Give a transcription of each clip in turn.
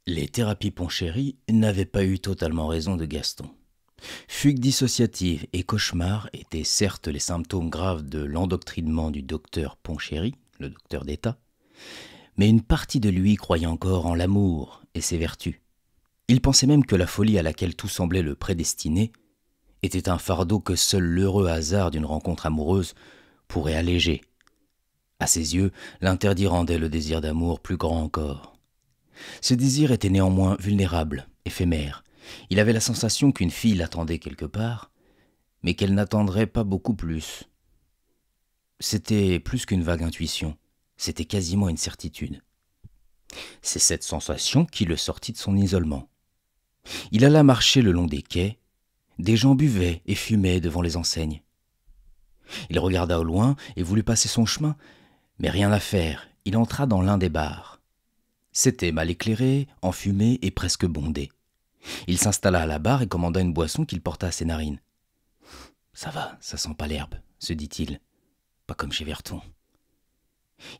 Les thérapies Ponchéry n'avaient pas eu totalement raison de Gaston. Fugue dissociative et cauchemar étaient certes les symptômes graves de l'endoctrinement du docteur Ponchéry, le docteur d'État, mais une partie de lui croyait encore en l'amour et ses vertus. Il pensait même que la folie à laquelle tout semblait le prédestiner était un fardeau que seul l'heureux hasard d'une rencontre amoureuse pourrait alléger. À ses yeux, l'interdit rendait le désir d'amour plus grand encore. Ce désir était néanmoins vulnérable, éphémère. Il avait la sensation qu'une fille l'attendait quelque part, mais qu'elle n'attendrait pas beaucoup plus. C'était plus qu'une vague intuition, c'était quasiment une certitude. C'est cette sensation qui le sortit de son isolement. Il alla marcher le long des quais. Des gens buvaient et fumaient devant les enseignes. Il regarda au loin et voulut passer son chemin, mais rien à faire, il entra dans l'un des bars. C'était mal éclairé, enfumé et presque bondé. Il s'installa à la barre et commanda une boisson qu'il porta à ses narines. « Ça va, ça sent pas l'herbe, » se dit-il, « pas comme chez Verton. »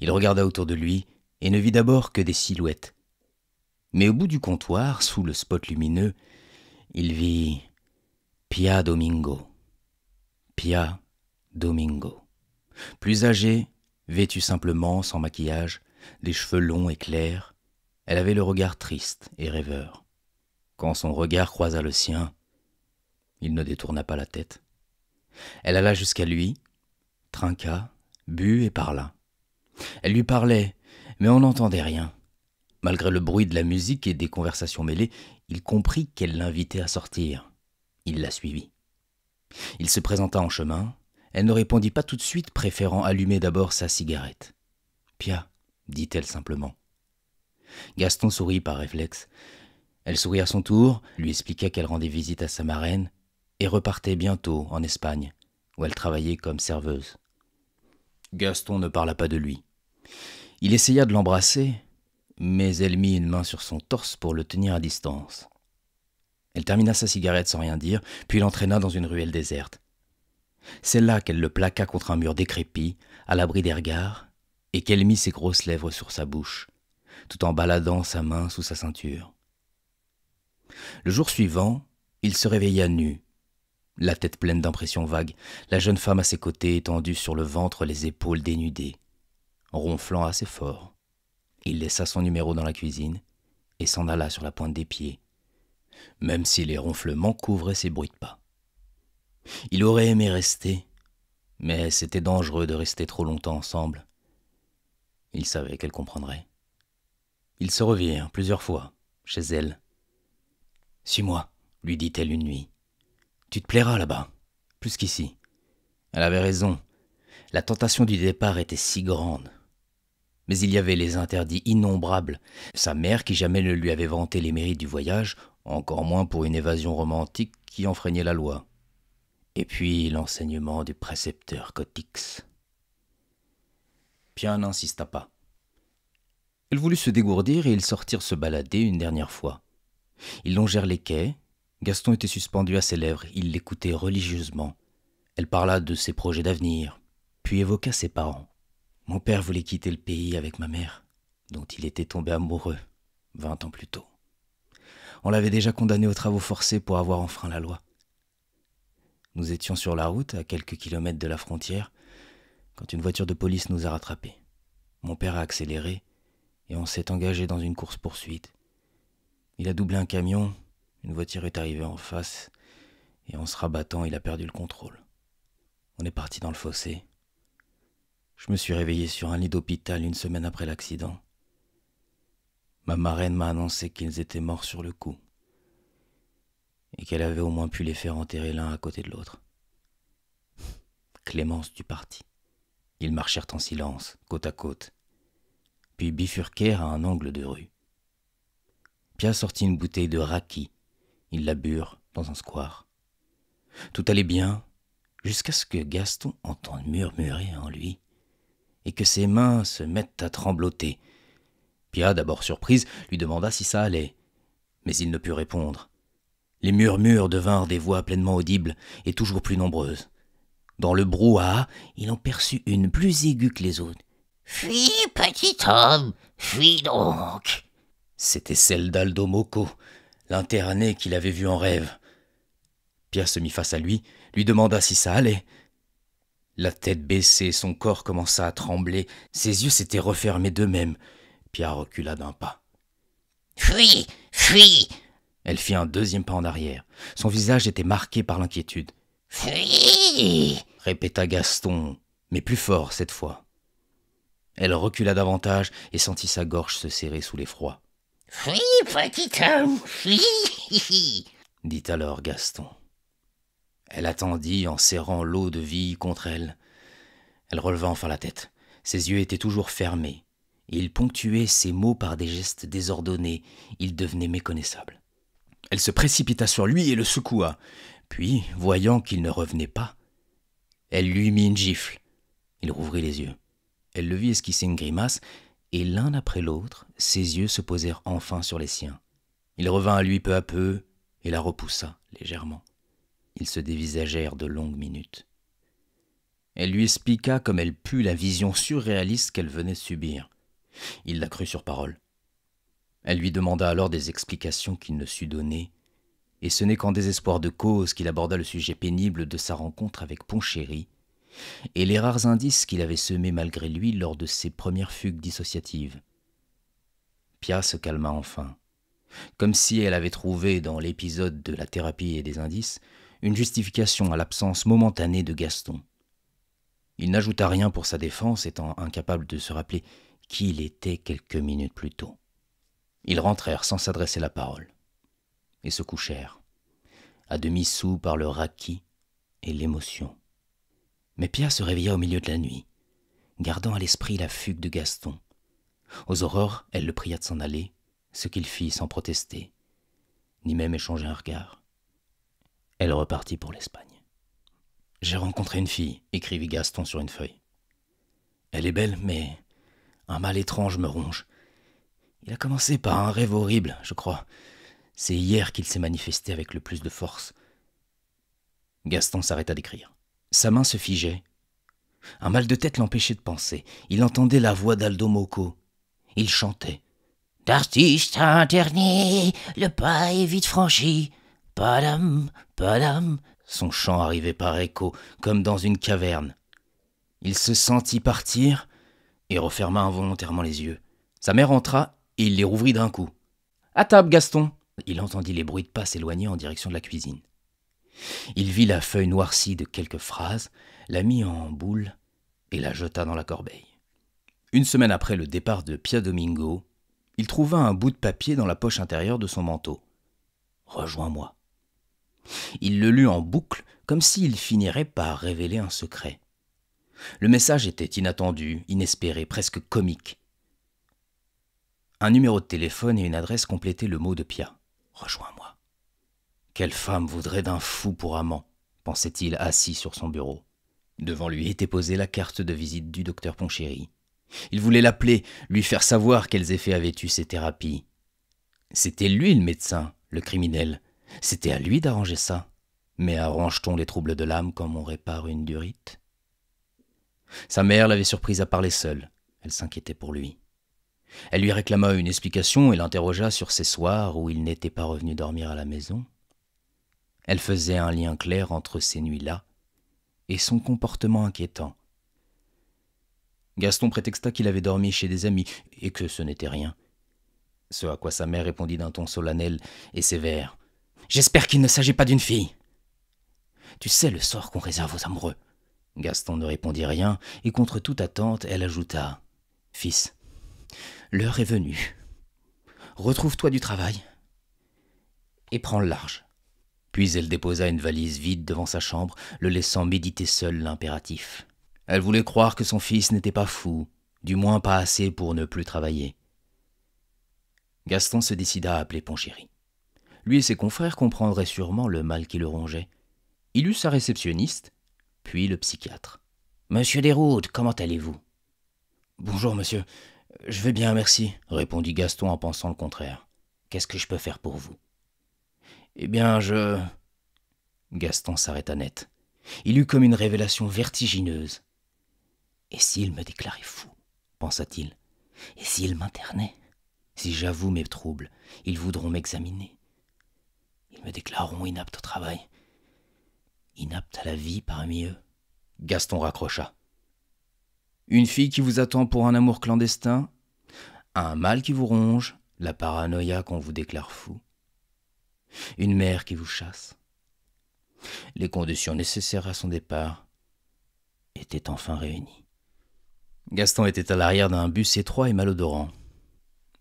Il regarda autour de lui et ne vit d'abord que des silhouettes. Mais au bout du comptoir, sous le spot lumineux, il vit Pia Domingo. Pia Domingo. Plus âgée, vêtue simplement, sans maquillage, les cheveux longs et clairs, elle avait le regard triste et rêveur. Quand son regard croisa le sien, il ne détourna pas la tête. Elle alla jusqu'à lui, trinqua, but et parla. Elle lui parlait, mais on n'entendait rien. Malgré le bruit de la musique et des conversations mêlées, il comprit qu'elle l'invitait à sortir. Il la suivit. Il se présenta en chemin. Elle ne répondit pas tout de suite, préférant allumer d'abord sa cigarette. « Pia », dit-elle simplement. Gaston sourit par réflexe. Elle sourit à son tour, lui expliqua qu'elle rendait visite à sa marraine et repartait bientôt en Espagne, où elle travaillait comme serveuse. Gaston ne parla pas de lui. Il essaya de l'embrasser, mais elle mit une main sur son torse pour le tenir à distance. Elle termina sa cigarette sans rien dire, puis l'entraîna dans une ruelle déserte. C'est là qu'elle le plaqua contre un mur décrépit, à l'abri des regards, et qu'elle mit ses grosses lèvres sur sa bouche, tout en baladant sa main sous sa ceinture. Le jour suivant, il se réveilla nu, la tête pleine d'impressions vagues, la jeune femme à ses côtés étendue sur le ventre, les épaules dénudées, ronflant assez fort. Il laissa son numéro dans la cuisine et s'en alla sur la pointe des pieds, même si les ronflements couvraient ses bruits de pas. Il aurait aimé rester, mais c'était dangereux de rester trop longtemps ensemble. Il savait qu'elle comprendrait. Ils se revirent plusieurs fois, chez elle. « Suis-moi », lui dit-elle une nuit. « Tu te plairas là-bas, plus qu'ici. » Elle avait raison. La tentation du départ était si grande. Mais il y avait les interdits innombrables. Sa mère qui jamais ne lui avait vanté les mérites du voyage, encore moins pour une évasion romantique qui enfreignait la loi. Et puis l'enseignement du précepteur Cotix. Pia n'insista pas. Elle voulut se dégourdir et ils sortirent se balader une dernière fois. Ils longèrent les quais. Gaston était suspendu à ses lèvres. Il l'écoutait religieusement. Elle parla de ses projets d'avenir, puis évoqua ses parents. Mon père voulait quitter le pays avec ma mère, dont il était tombé amoureux 20 ans plus tôt. On l'avait déjà condamné aux travaux forcés pour avoir enfreint la loi. Nous étions sur la route, à quelques kilomètres de la frontière, quand une voiture de police nous a rattrapés. Mon père a accéléré et on s'est engagé dans une course-poursuite. Il a doublé un camion, une voiture est arrivée en face et en se rabattant, il a perdu le contrôle. On est parti dans le fossé. Je me suis réveillé sur un lit d'hôpital une semaine après l'accident. Ma marraine m'a annoncé qu'ils étaient morts sur le coup et qu'elle avait au moins pu les faire enterrer l'un à côté de l'autre. Clémence dut partir. Ils marchèrent en silence, côte à côte, puis bifurquèrent à un angle de rue. Pia sortit une bouteille de raki. Ils la burent dans un square. Tout allait bien, jusqu'à ce que Gaston entende murmurer en lui et que ses mains se mettent à trembloter. Pia, d'abord surprise, lui demanda si ça allait, mais il ne put répondre. Les murmures devinrent des voix pleinement audibles et toujours plus nombreuses. Dans le brouhaha, il en perçut une plus aiguë que les autres. « Fuis, petit homme, fuis donc !» C'était celle d'Aldo Mocco, l'interné qu'il avait vu en rêve. Pia se mit face à lui demanda si ça allait. La tête baissée, son corps commença à trembler, ses yeux s'étaient refermés d'eux-mêmes. Pia recula d'un pas. « Fuis, fuis !» Elle fit un deuxième pas en arrière. Son visage était marqué par l'inquiétude. « Fuis !» répéta Gaston, mais plus fort cette fois. Elle recula davantage et sentit sa gorge se serrer sous l'effroi. « Fuis, petit homme, fuis !» dit alors Gaston. Elle attendit en serrant l'eau de vie contre elle. Elle releva enfin la tête. Ses yeux étaient toujours fermés. Il ponctuait ses mots par des gestes désordonnés. Il devenait méconnaissable. Elle se précipita sur lui et le secoua. Puis, voyant qu'il ne revenait pas, elle lui mit une gifle. Il rouvrit les yeux. Elle le vit esquisser une grimace, et l'un après l'autre, ses yeux se posèrent enfin sur les siens. Il revint à lui peu à peu et la repoussa légèrement. Ils se dévisagèrent de longues minutes. Elle lui expliqua comme elle put la vision surréaliste qu'elle venait de subir. Il la crut sur parole. Elle lui demanda alors des explications qu'il ne sut donner, et ce n'est qu'en désespoir de cause qu'il aborda le sujet pénible de sa rencontre avec Ponchéry et les rares indices qu'il avait semés malgré lui lors de ses premières fugues dissociatives. Pia se calma enfin, comme si elle avait trouvé dans l'épisode de la thérapie et des indices une justification à l'absence momentanée de Gaston. Il n'ajouta rien pour sa défense, étant incapable de se rappeler qui il était quelques minutes plus tôt. Ils rentrèrent sans s'adresser la parole, et se couchèrent, à demi soûls par le raquis et l'émotion. Mais Pia se réveilla au milieu de la nuit, gardant à l'esprit la fugue de Gaston. Aux aurores, elle le pria de s'en aller, ce qu'il fit sans protester, ni même échanger un regard. Elle repartit pour l'Espagne. « J'ai rencontré une fille », écrivit Gaston sur une feuille. « Elle est belle, mais un mal étrange me ronge. Il a commencé par un rêve horrible, je crois. C'est hier qu'il s'est manifesté avec le plus de force. » Gaston s'arrêta d'écrire. Sa main se figeait. Un mal de tête l'empêchait de penser. Il entendait la voix d'Aldo Mocco. Il chantait. « D'artiste interné, le pas est vite franchi. Padam, padam. » Son chant arrivait par écho, comme dans une caverne. Il se sentit partir et referma involontairement les yeux. Sa mère entra et il les rouvrit d'un coup. « À table, Gaston !» Il entendit les bruits de pas s'éloigner en direction de la cuisine. Il vit la feuille noircie de quelques phrases, la mit en boule et la jeta dans la corbeille. Une semaine après le départ de Pia Domingo, il trouva un bout de papier dans la poche intérieure de son manteau. « Rejoins-moi ». Il le lut en boucle, comme s'il finirait par révéler un secret. Le message était inattendu, inespéré, presque comique. Un numéro de téléphone et une adresse complétaient le mot de Pia. « Rejoins-moi ». Quelle femme voudrait d'un fou pour amant, pensait-il assis sur son bureau. Devant lui était posée la carte de visite du docteur Ponchéry. Il voulait l'appeler, lui faire savoir quels effets avaient eu ses thérapies. C'était lui le médecin, le criminel. C'était à lui d'arranger ça. Mais arrange-t-on les troubles de l'âme comme on répare une durite ? Sa mère l'avait surprise à parler seule. Elle s'inquiétait pour lui. Elle lui réclama une explication et l'interrogea sur ces soirs où il n'était pas revenu dormir à la maison. Elle faisait un lien clair entre ces nuits-là et son comportement inquiétant. Gaston prétexta qu'il avait dormi chez des amis et que ce n'était rien. Ce à quoi sa mère répondit d'un ton solennel et sévère. « J'espère qu'il ne s'agit pas d'une fille. » « Tu sais le sort qu'on réserve aux amoureux. » Gaston ne répondit rien et contre toute attente, elle ajouta. « Fils, l'heure est venue. Retrouve-toi du travail et prends le large. » Puis elle déposa une valise vide devant sa chambre, le laissant méditer seul l'impératif. Elle voulait croire que son fils n'était pas fou, du moins pas assez pour ne plus travailler. Gaston se décida à appeler Ponchéry. Lui et ses confrères comprendraient sûrement le mal qui le rongeait. Il eut sa réceptionniste, puis le psychiatre. « Monsieur Desroutes, comment allez-vous ?»« Bonjour, monsieur. Je vais bien, merci, » répondit Gaston en pensant le contraire. « Qu'est-ce que je peux faire pour vous ?»« Eh bien, je... » Gaston s'arrêta net. Il eut comme une révélation vertigineuse. « Et s'il me déclarait fou ?» pensa-t-il. « Et s'il m'internait ?» Si j'avoue mes troubles, ils voudront m'examiner. Ils me déclareront inapte au travail, inapte à la vie parmi eux. » Gaston raccrocha. Une fille qui vous attend pour un amour clandestin, un mal qui vous ronge, la paranoïa qu'on vous déclare fou, une mère qui vous chasse. Les conditions nécessaires à son départ étaient enfin réunies. Gaston était à l'arrière d'un bus étroit et malodorant.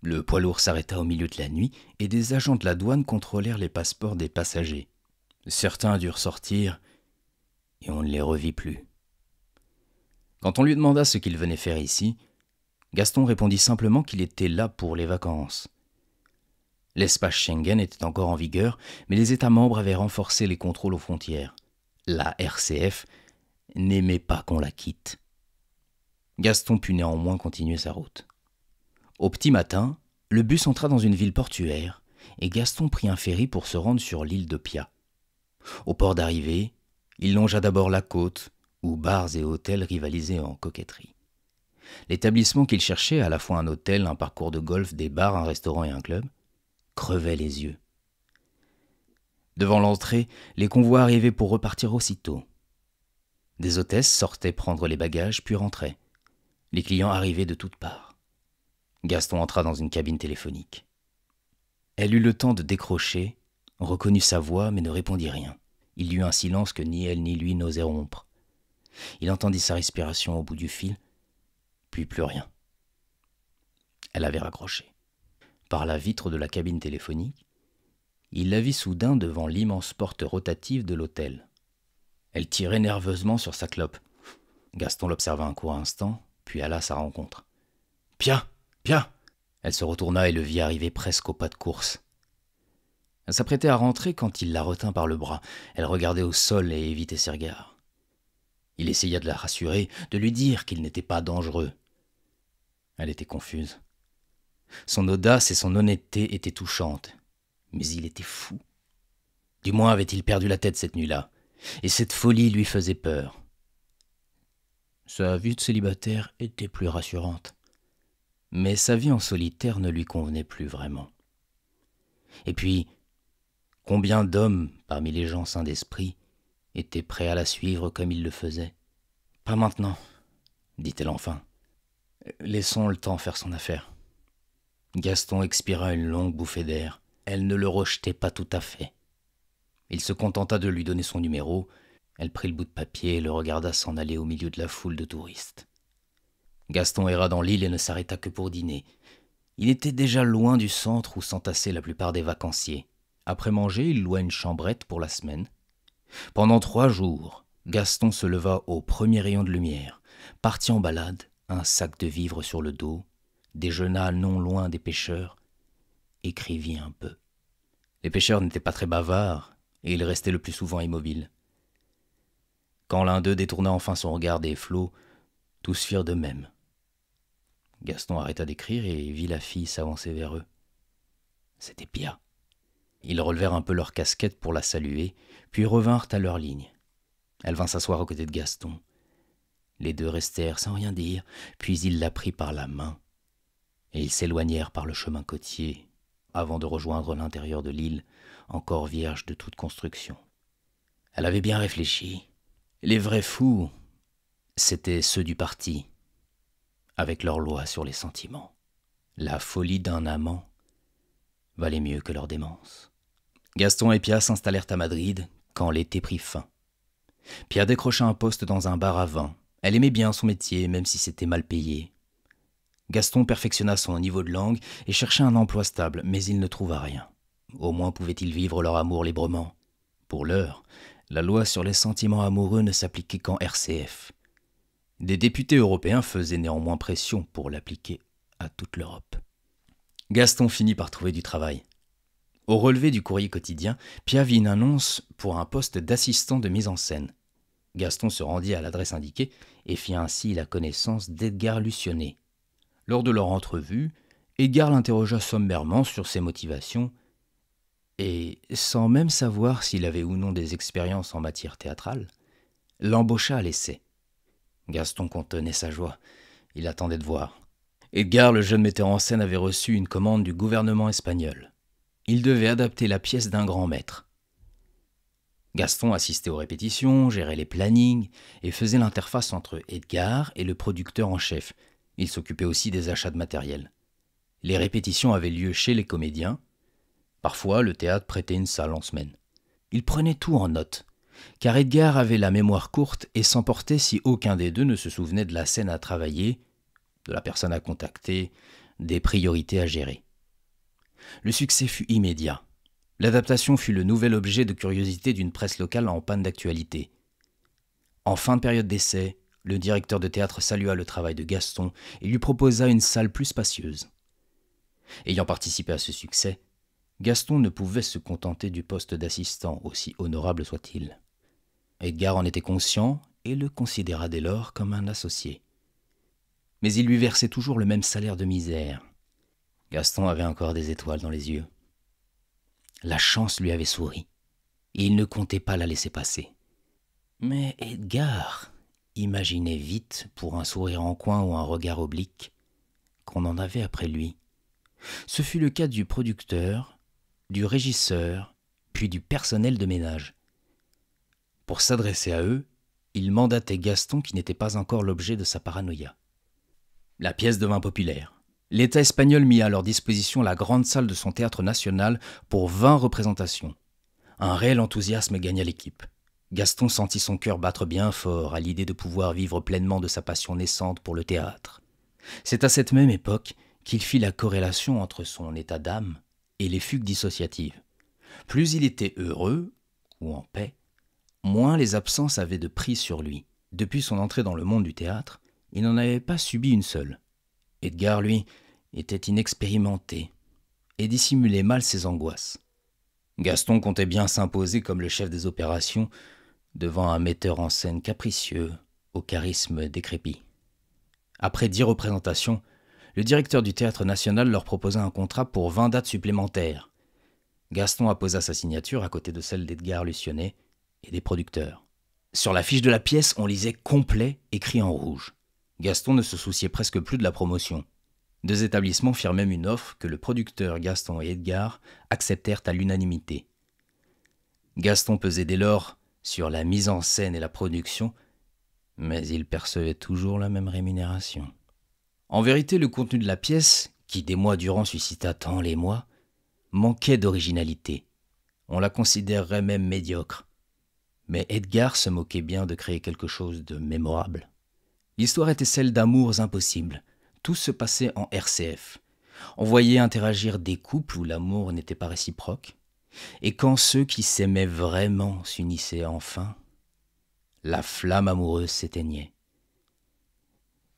Le poids lourd s'arrêta au milieu de la nuit et des agents de la douane contrôlèrent les passeports des passagers. Certains durent sortir et on ne les revit plus. Quand on lui demanda ce qu'il venait faire ici, Gaston répondit simplement qu'il était là pour les vacances. L'espace Schengen était encore en vigueur, mais les États membres avaient renforcé les contrôles aux frontières. La RCF n'aimait pas qu'on la quitte. Gaston put néanmoins continuer sa route. Au petit matin, le bus entra dans une ville portuaire et Gaston prit un ferry pour se rendre sur l'île de Pia. Au port d'arrivée, il longea d'abord la côte, où bars et hôtels rivalisaient en coquetterie. L'établissement qu'il cherchait, à la fois un hôtel, un parcours de golf, des bars, un restaurant et un club, crevait les yeux. Devant l'entrée, les convois arrivaient pour repartir aussitôt. Des hôtesses sortaient prendre les bagages, puis rentraient. Les clients arrivaient de toutes parts. Gaston entra dans une cabine téléphonique. Elle eut le temps de décrocher, reconnut sa voix, mais ne répondit rien. Il y eut un silence que ni elle ni lui n'osaient rompre. Il entendit sa respiration au bout du fil, puis plus rien. Elle avait raccroché. Par la vitre de la cabine téléphonique, il la vit soudain devant l'immense porte rotative de l'hôtel. Elle tirait nerveusement sur sa clope. Gaston l'observa un court instant, puis alla à sa rencontre. « Pia ! Pia !» Elle se retourna et le vit arriver presque au pas de course. Elle s'apprêtait à rentrer quand il la retint par le bras. Elle regardait au sol et évitait ses regards. Il essaya de la rassurer, de lui dire qu'il n'était pas dangereux. Elle était confuse. Son audace et son honnêteté étaient touchantes, mais il était fou. Du moins avait-il perdu la tête cette nuit-là, et cette folie lui faisait peur. Sa vie de célibataire était plus rassurante, mais sa vie en solitaire ne lui convenait plus vraiment. Et puis, combien d'hommes, parmi les gens sains d'esprit, étaient prêts à la suivre comme il le faisait ? « Pas maintenant, » dit-elle enfin. « Laissons le temps faire son affaire. » Gaston expira une longue bouffée d'air. Elle ne le rejetait pas tout à fait. Il se contenta de lui donner son numéro. Elle prit le bout de papier et le regarda s'en aller au milieu de la foule de touristes. Gaston erra dans l'île et ne s'arrêta que pour dîner. Il était déjà loin du centre où s'entassaient la plupart des vacanciers. Après manger, il loua une chambrette pour la semaine. Pendant 3 jours, Gaston se leva au premier rayon de lumière, partit en balade, un sac de vivres sur le dos, déjeuna non loin des pêcheurs, écrivit un peu. Les pêcheurs n'étaient pas très bavards, et ils restaient le plus souvent immobiles. Quand l'un d'eux détourna enfin son regard des flots, tous firent de même. Gaston arrêta d'écrire et vit la fille s'avancer vers eux. C'était Pia. Ils relevèrent un peu leur casquette pour la saluer, puis revinrent à leur ligne. Elle vint s'asseoir aux côtés de Gaston. Les deux restèrent sans rien dire, puis il la prit par la main, et ils s'éloignèrent par le chemin côtier, avant de rejoindre l'intérieur de l'île, encore vierge de toute construction. Elle avait bien réfléchi. Les vrais fous, c'étaient ceux du parti, avec leur loi sur les sentiments. La folie d'un amant valait mieux que leur démence. Gaston et Pia s'installèrent à Madrid quand l'été prit fin. Pia décrocha un poste dans un bar à vin. Elle aimait bien son métier, même si c'était mal payé. Gaston perfectionna son niveau de langue et chercha un emploi stable, mais il ne trouva rien. Au moins pouvaient-ils vivre leur amour librement. Pour l'heure, la loi sur les sentiments amoureux ne s'appliquait qu'en RCF. Des députés européens faisaient néanmoins pression pour l'appliquer à toute l'Europe. Gaston finit par trouver du travail. Au relevé du courrier quotidien, Pia vit une annonce pour un poste d'assistant de mise en scène. Gaston se rendit à l'adresse indiquée et fit ainsi la connaissance d'Edgar Lucionnet. Lors de leur entrevue, Edgar l'interrogea sommairement sur ses motivations et, sans même savoir s'il avait ou non des expériences en matière théâtrale, l'embaucha à l'essai. Gaston contenait sa joie. Il attendait de voir. Edgar, le jeune metteur en scène, avait reçu une commande du gouvernement espagnol. Il devait adapter la pièce d'un grand maître. Gaston assistait aux répétitions, gérait les plannings et faisait l'interface entre Edgar et le producteur en chef. Il s'occupait aussi des achats de matériel. Les répétitions avaient lieu chez les comédiens. Parfois, le théâtre prêtait une salle en semaine. Il prenait tout en note, car Edgar avait la mémoire courte et s'emportait si aucun des deux ne se souvenait de la scène à travailler, de la personne à contacter, des priorités à gérer. Le succès fut immédiat. L'adaptation fut le nouvel objet de curiosité d'une presse locale en panne d'actualité. En fin de période d'essai, le directeur de théâtre salua le travail de Gaston et lui proposa une salle plus spacieuse. Ayant participé à ce succès, Gaston ne pouvait se contenter du poste d'assistant, aussi honorable soit-il. Edgar en était conscient et le considéra dès lors comme un associé. Mais il lui versait toujours le même salaire de misère. Gaston avait encore des étoiles dans les yeux. La chance lui avait souri, et il ne comptait pas la laisser passer. Mais Edgar imaginait vite, pour un sourire en coin ou un regard oblique, qu'on en avait après lui. Ce fut le cas du producteur, du régisseur, puis du personnel de ménage. Pour s'adresser à eux, il mandatait Gaston qui n'était pas encore l'objet de sa paranoïa. La pièce devint populaire. L'État espagnol mit à leur disposition la grande salle de son théâtre national pour 20 représentations. Un réel enthousiasme gagna l'équipe. Gaston sentit son cœur battre bien fort à l'idée de pouvoir vivre pleinement de sa passion naissante pour le théâtre. C'est à cette même époque qu'il fit la corrélation entre son état d'âme et les fugues dissociatives. Plus il était heureux, ou en paix, moins les absences avaient de prise sur lui. Depuis son entrée dans le monde du théâtre, il n'en avait pas subi une seule. Edgar, lui, était inexpérimenté et dissimulait mal ses angoisses. Gaston comptait bien s'imposer comme le chef des opérations devant un metteur en scène capricieux, au charisme décrépit. Après 10 représentations, le directeur du Théâtre National leur proposa un contrat pour 20 dates supplémentaires. Gaston apposa sa signature à côté de celle d'Edgar Lucionnet et des producteurs. Sur la fiche de la pièce, on lisait « complet » écrit en rouge. Gaston ne se souciait presque plus de la promotion. 2 établissements firent même une offre que le producteur Gaston et Edgar acceptèrent à l'unanimité. Gaston pesait dès lors sur la mise en scène et la production, mais il percevait toujours la même rémunération. En vérité, le contenu de la pièce, qui des mois durant suscita tant l'émoi, manquait d'originalité. On la considérerait même médiocre. Mais Edgar se moquait bien de créer quelque chose de mémorable. L'histoire était celle d'amours impossibles. Tout se passait en RCF. On voyait interagir des couples où l'amour n'était pas réciproque. Et quand ceux qui s'aimaient vraiment s'unissaient enfin, la flamme amoureuse s'éteignait.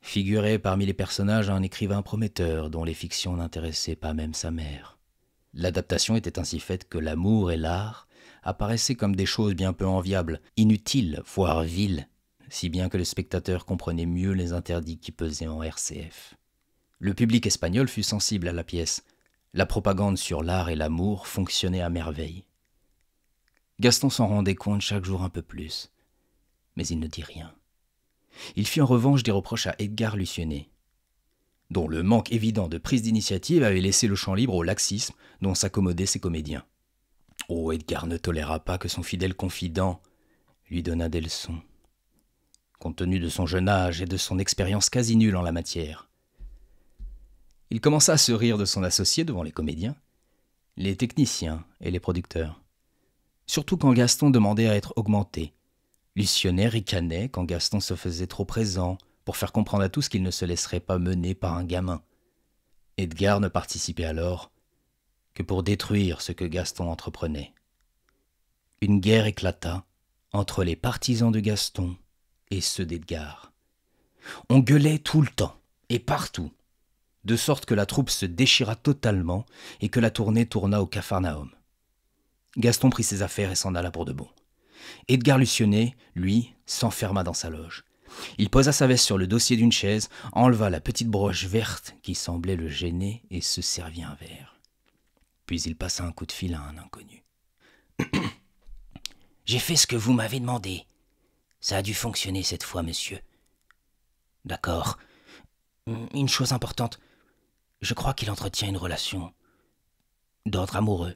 Figurait parmi les personnages un écrivain prometteur dont les fictions n'intéressaient pas même sa mère. L'adaptation était ainsi faite que l'amour et l'art apparaissaient comme des choses bien peu enviables, inutiles, voire viles, si bien que le spectateur comprenait mieux les interdits qui pesaient en RCF. Le public espagnol fut sensible à la pièce. La propagande sur l'art et l'amour fonctionnait à merveille. Gaston s'en rendait compte chaque jour un peu plus, mais il ne dit rien. Il fit en revanche des reproches à Edgar Lucionnet, dont le manque évident de prise d'initiative avait laissé le champ libre au laxisme dont s'accommodaient ses comédiens. Oh, Edgar ne toléra pas que son fidèle confident lui donnât des leçons, compte tenu de son jeune âge et de son expérience quasi nulle en la matière. Il commença à se rire de son associé devant les comédiens, les techniciens et les producteurs. Surtout quand Gaston demandait à être augmenté. Lucionnet ricanait quand Gaston se faisait trop présent pour faire comprendre à tous qu'il ne se laisserait pas mener par un gamin. Edgar ne participait alors que pour détruire ce que Gaston entreprenait. Une guerre éclata entre les partisans de Gaston et ceux d'Edgar. On gueulait tout le temps et partout, de sorte que la troupe se déchira totalement et que la tournée tourna au Capharnaüm. Gaston prit ses affaires et s'en alla pour de bon. Edgar Lucionnet, lui, s'enferma dans sa loge. Il posa sa veste sur le dossier d'une chaise, enleva la petite broche verte qui semblait le gêner et se servit un verre. Puis il passa un coup de fil à un inconnu. « J'ai fait ce que vous m'avez demandé. Ça a dû fonctionner cette fois, monsieur. »« D'accord. Une chose importante. Je crois qu'il entretient une relation d'ordre amoureux